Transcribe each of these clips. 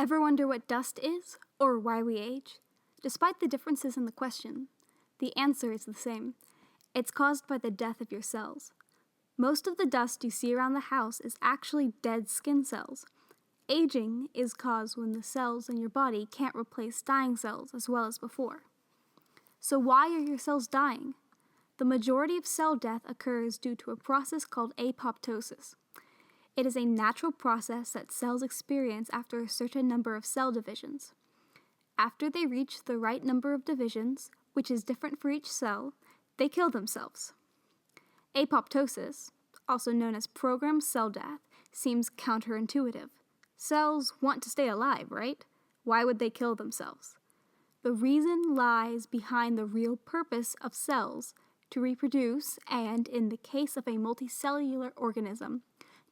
Ever wonder what dust is, or why we age? Despite the differences in the question, the answer is the same. It's caused by the death of your cells. Most of the dust you see around the house is actually dead skin cells. Aging is caused when the cells in your body can't replace dying cells as well as before. So why are your cells dying? The majority of cell death occurs due to a process called apoptosis. It is a natural process that cells experience after a certain number of cell divisions. After they reach the right number of divisions, which is different for each cell, they kill themselves. Apoptosis, also known as programmed cell death, seems counterintuitive. Cells want to stay alive, right? Why would they kill themselves? The reason lies behind the real purpose of cells, to reproduce and, in the case of a multicellular organism,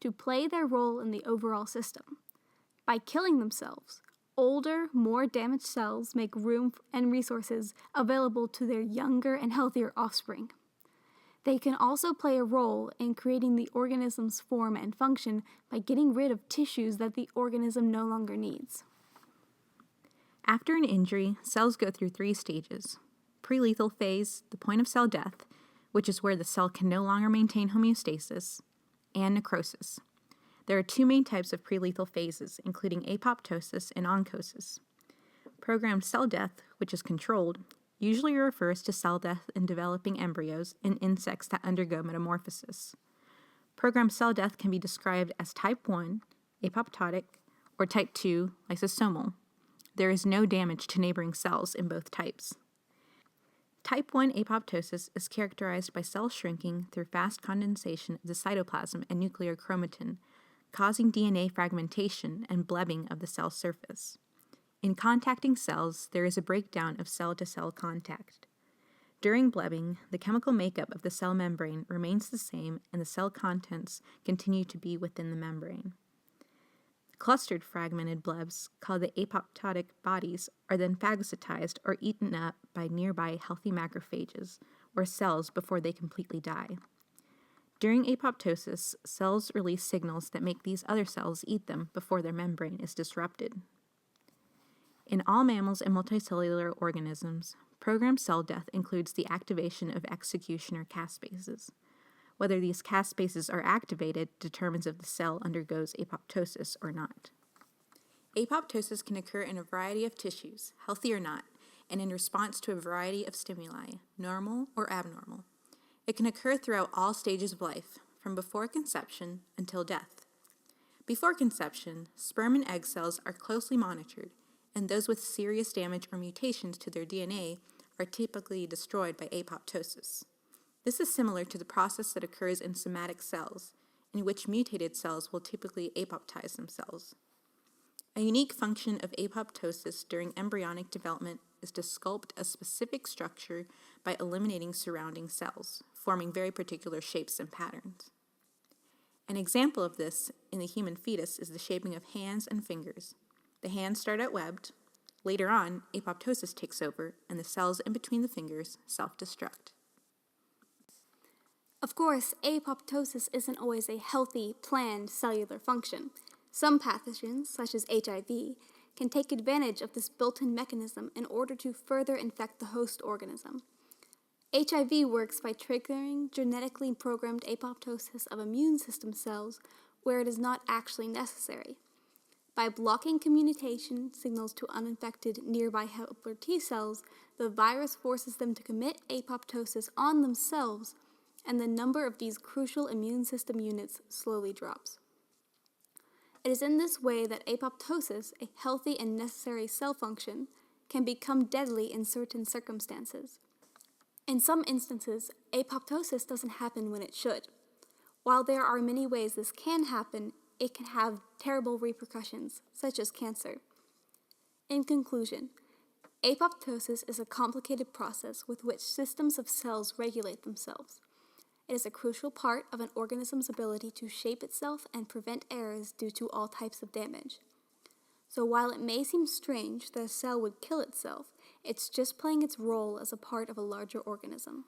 to play their role in the overall system. By killing themselves, older, more damaged cells make room and resources available to their younger and healthier offspring. They can also play a role in creating the organism's form and function by getting rid of tissues that the organism no longer needs. After an injury, cells go through 3 stages. Prelethal phase, the point of cell death, which is where the cell can no longer maintain homeostasis, and necrosis. There are 2 main types of prelethal phases, including apoptosis and oncosis. Programmed cell death, which is controlled, usually refers to cell death in developing embryos and insects that undergo metamorphosis. Programmed cell death can be described as type 1, apoptotic, or type 2, lysosomal. There is no damage to neighboring cells in both types. Type 1 apoptosis is characterized by cell shrinking through fast condensation of the cytoplasm and nuclear chromatin, causing DNA fragmentation and blebbing of the cell surface. In contacting cells, there is a breakdown of cell-to-cell contact. During blebbing, the chemical makeup of the cell membrane remains the same and the cell contents continue to be within the membrane. Clustered fragmented blebs, called the apoptotic bodies, are then phagocytized or eaten up by nearby healthy macrophages, or cells, before they completely die. During apoptosis, cells release signals that make these other cells eat them before their membrane is disrupted. In all mammals and multicellular organisms, programmed cell death includes the activation of executioner caspases. Whether these caspases are activated determines if the cell undergoes apoptosis or not. Apoptosis can occur in a variety of tissues, healthy or not, and in response to a variety of stimuli, normal or abnormal. It can occur throughout all stages of life, from before conception until death. Before conception, sperm and egg cells are closely monitored, and those with serious damage or mutations to their DNA are typically destroyed by apoptosis. This is similar to the process that occurs in somatic cells, in which mutated cells will typically apoptize themselves. A unique function of apoptosis during embryonic development is to sculpt a specific structure by eliminating surrounding cells, forming very particular shapes and patterns. An example of this in the human fetus is the shaping of hands and fingers. The hands start out webbed. Later on, apoptosis takes over, and the cells in between the fingers self-destruct. Of course, apoptosis isn't always a healthy, planned cellular function. Some pathogens, such as HIV, can take advantage of this built-in mechanism in order to further infect the host organism. HIV works by triggering genetically programmed apoptosis of immune system cells where it is not actually necessary. By blocking communication signals to uninfected nearby helper T cells, the virus forces them to commit apoptosis on themselves, and the number of these crucial immune system units slowly drops. It is in this way that apoptosis, a healthy and necessary cell function, can become deadly in certain circumstances. In some instances, apoptosis doesn't happen when it should. While there are many ways this can happen, it can have terrible repercussions, such as cancer. In conclusion, apoptosis is a complicated process with which systems of cells regulate themselves. It is a crucial part of an organism's ability to shape itself and prevent errors due to all types of damage. So while it may seem strange that a cell would kill itself, it's just playing its role as a part of a larger organism.